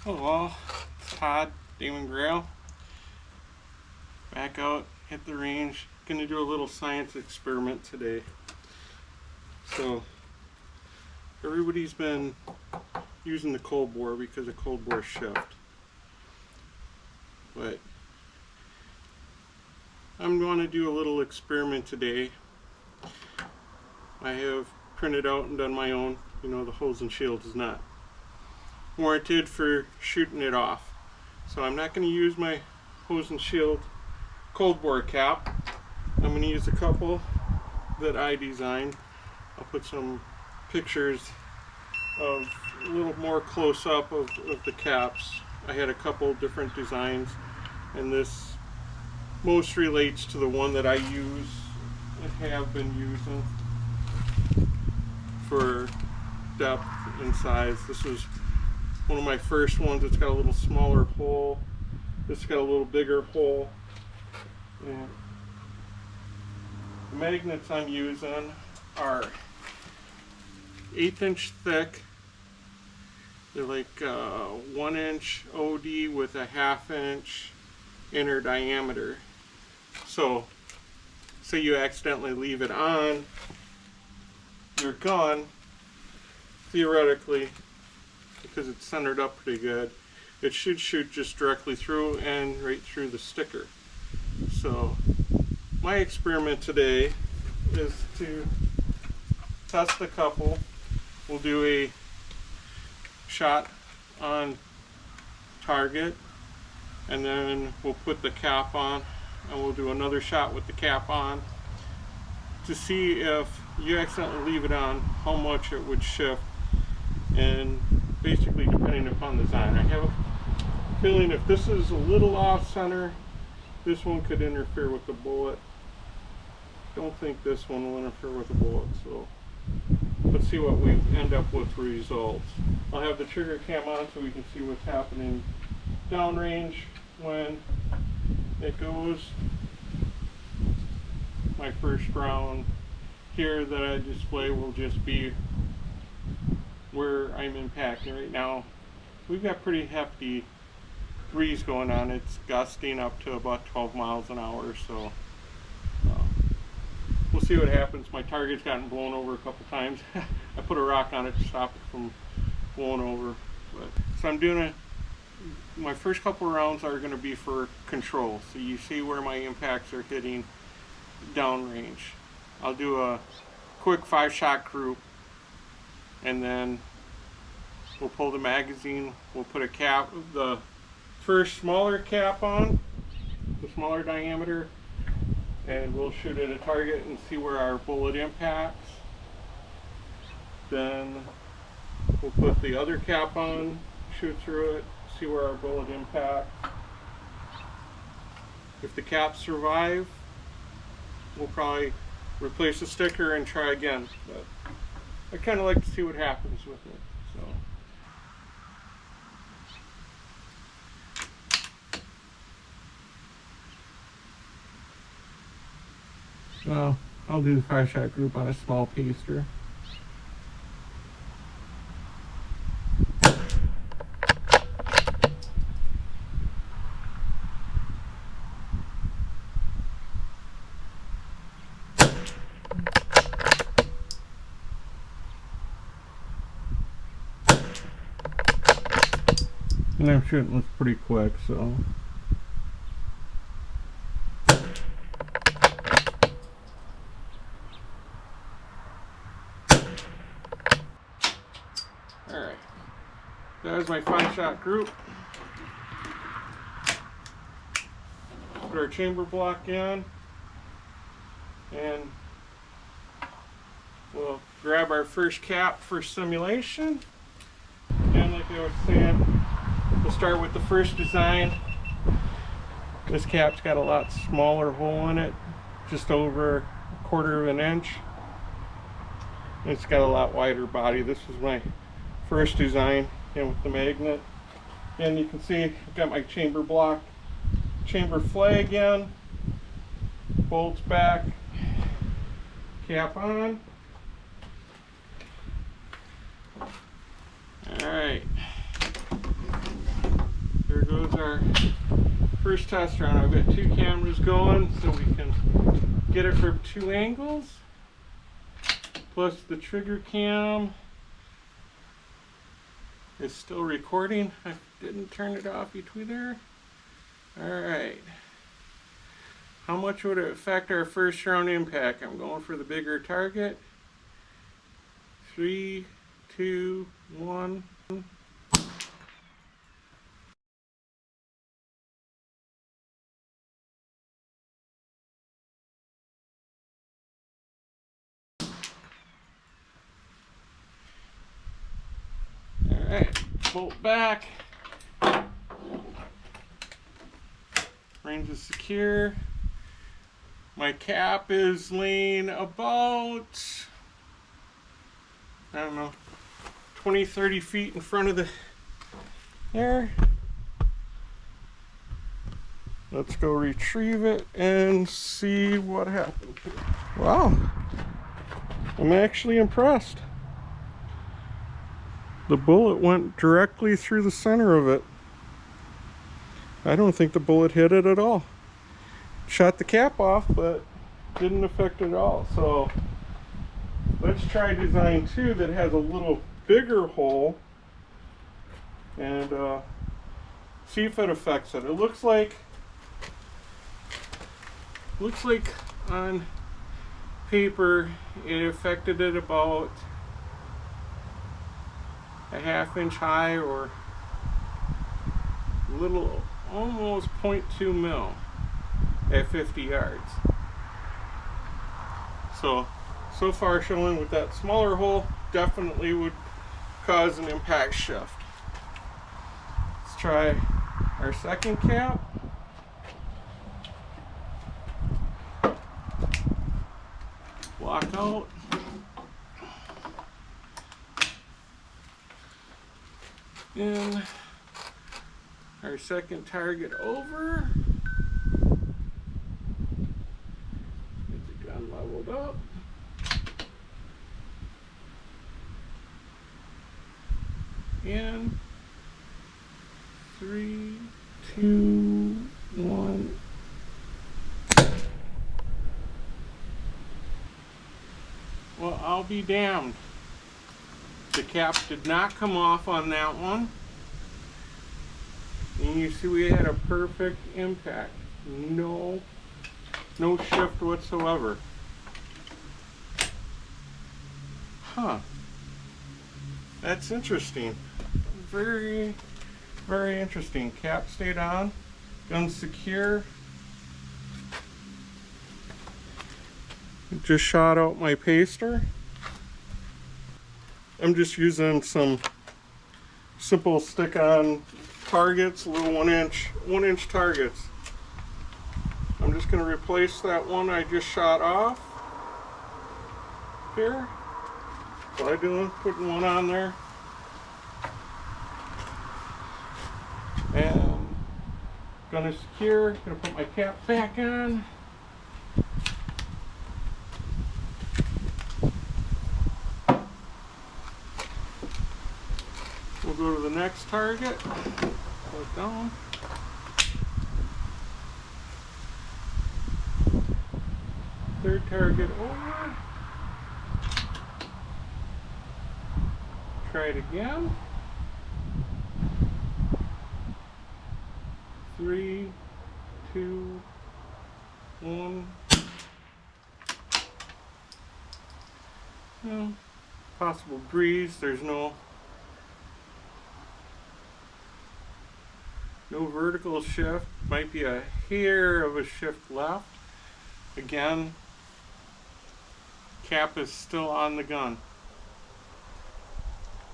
Hello, it's Todd, Damon Grail. Back out, hit the range. Gonna do a little science experiment today. So, everybody's been using the cold bore because of cold bore shift. But I'm going to do a little experiment today. I have printed out and done my own. You know, the hose and shield is not warranted for shooting it off. So I'm not going to use my hose and shield cold bore cap. I'm going to use a couple that I designed. I'll put some pictures of a little more close up of the caps. I had a couple different designs, and this most relates to the one that I use and have been using for depth and size. This was one of my first ones. It's got a little smaller hole. This has got a little bigger hole. And the magnets I'm using are 1/8 inch thick. They're like 1 inch OD with a 1/2 inch inner diameter. So, say you accidentally leave it on your gun, theoretically, because it's centered up pretty good, it should shoot just directly through and right through the sticker. So my experiment today is to test the couple. We'll do a shot on target, and then we'll put the cap on, and we'll do another shot with the cap on to see if you accidentally leave it on, how much it would shift, and basically depending upon the design. I have a feeling if this is a little off center, this one could interfere with the bullet. Don't think this one will interfere with the bullet, so let's see what we end up with results. I'll have the trigger cam on so we can see what's happening downrange when it goes. My first round here that I display will just be where I'm impacting right now. We've got pretty hefty breeze going on. It's gusting up to about 12 miles an hour, so we'll see what happens. My target's gotten blown over a couple times. I put a rock on it to stop it from blowing over. So I'm doing my first couple of rounds are going to be for control. So you see where my impacts are hitting downrange. I'll do a quick 5-shot group, and then we'll pull the magazine. We'll put a cap, the first smaller cap on, the smaller diameter, and we'll shoot at a target and see where our bullet impacts. Then we'll put the other cap on, shoot through it, see where our bullet impacts. If the caps survive, we'll probably replace the sticker and try again. But I kind of like to see what happens with it. So I'll do the 5-shot group on a small paster. And I'm shooting this pretty quick, so. Alright, there's my 5-shot group. Put our chamber block in, and we'll grab our first cap for simulation. And like I was saying, we'll start with the first design. This cap's got a lot smaller hole in it, just over 1/4 of an inch. It's got a lot wider body. This was my first design, and with the magnet. And you can see I've got my chamber block, chamber flag in, bolts back, cap on. Alright, our first test run. I've got two cameras going so we can get it from two angles, plus the trigger cam is still recording. I didn't turn it off between there. Alright. How much would it affect our first round impact? I'm going for the bigger target. 3, 2, 1. Alright, bolt back. Range is secure. My cap is laying about, I don't know, 20, 30 feet in front of the air. Let's go retrieve it and see what happens. Wow, I'm actually impressed. The bullet went directly through the center of it. I don't think the bullet hit it at all. Shot the cap off, but didn't affect it at all. So let's try design 2 that has a little bigger hole and see if it affects it. It looks like on paper it affected it about a ½ inch high, or a little, almost 0.2 mil at 50 yards. So far showing with that smaller hole definitely would cause an impact shift. Let's try our second cap. Block out. And our second target over. Get the gun leveled up. And 3, 2, 1. Well, I'll be damned. The cap did not come off on that one. And you see we had a perfect impact. No shift whatsoever. Huh. That's interesting. Very, very interesting. Cap stayed on. Gun secure. Just shot out my paster. I'm just using some simple stick-on targets, little 1 inch targets. I'm just going to replace that one I just shot off here. What I'm doing, putting one on there, and gonna secure. Gonna put my cap back on. We'll go to the next target. Put down. Third target over. Try it again. 3, 2, 1. No possible breeze. There's no vertical shift. Might be a hair of a shift left. Again, cap is still on the gun.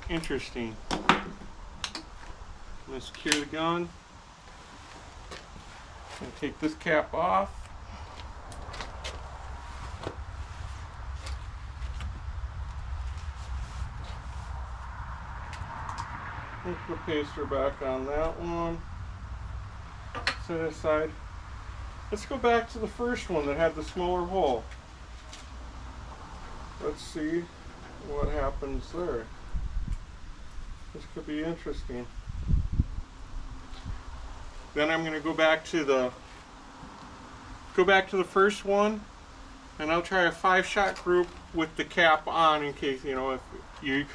Interesting. I'm going to secure the gun. I'm going to take this cap off. Put the paster back on that one. Set it aside. Let's go back to the first one that had the smaller hole. Let's see what happens there. This could be interesting. Then I'm going to go back to the first one, and I'll try a 5-shot group with the cap on in case, you know, if you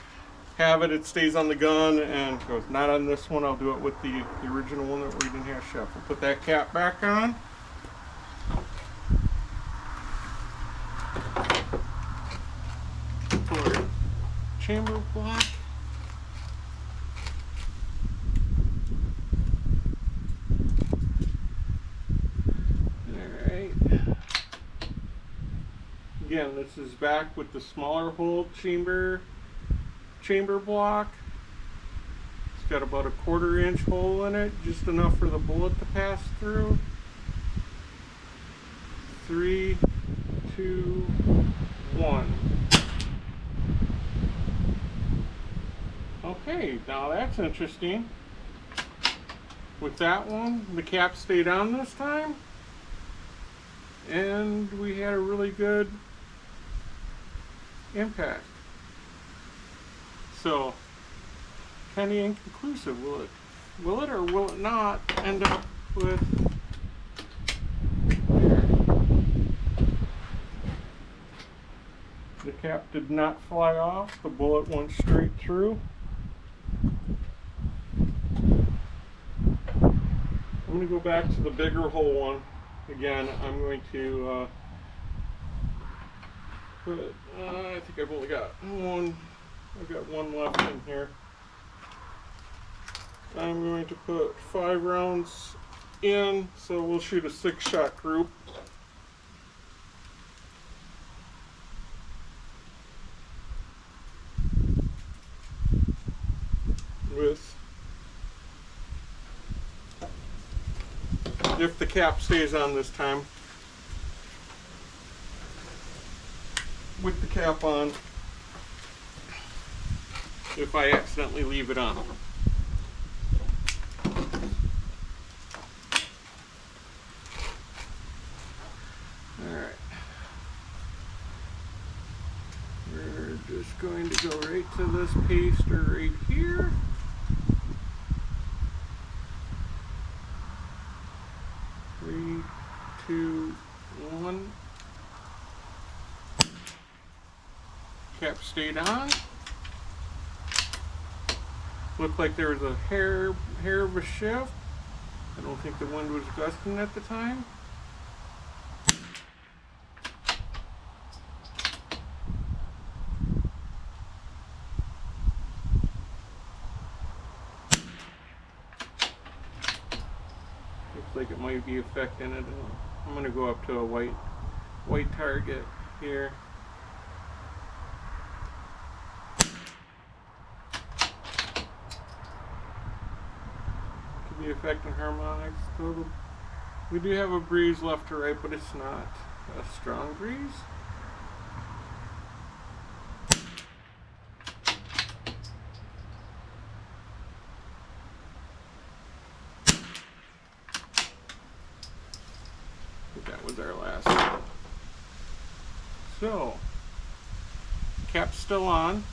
have it, it stays on the gun and goes not on this one. I'll do it with the original one that we didn't have chef. We'll put that cap back on. Pull our chamber block. Alright. Again, this is back with the smaller hole chamber block. It's got about a 1/4 inch hole in it, just enough for the bullet to pass through. 3, 2, 1. Okay, now that's interesting. With that one, the cap stayed on this time, and we had a really good impact. So, kind of inconclusive. Will it or will it not end up with there? The cap did not fly off. The bullet went straight through. I'm going to go back to the bigger hole one. Again, I'm going to put, I think I've only got one. I've got one left in here. I'm going to put 5 rounds in, so we'll shoot a 6-shot group. With, if the cap stays on this time, with the cap on, if I accidentally leave it on. Alright. We're just going to go right to this paster right here. Three, 2, 1. Cap stayed on. Looked like there was a hair of a shift. I don't think the wind was gusting at the time. Looks like it might be affecting it. I'm going to go up to a white target here. Could be affecting harmonics. Total. We do have a breeze left to right, but it's not a strong breeze. That was our last one. So, cap's still on.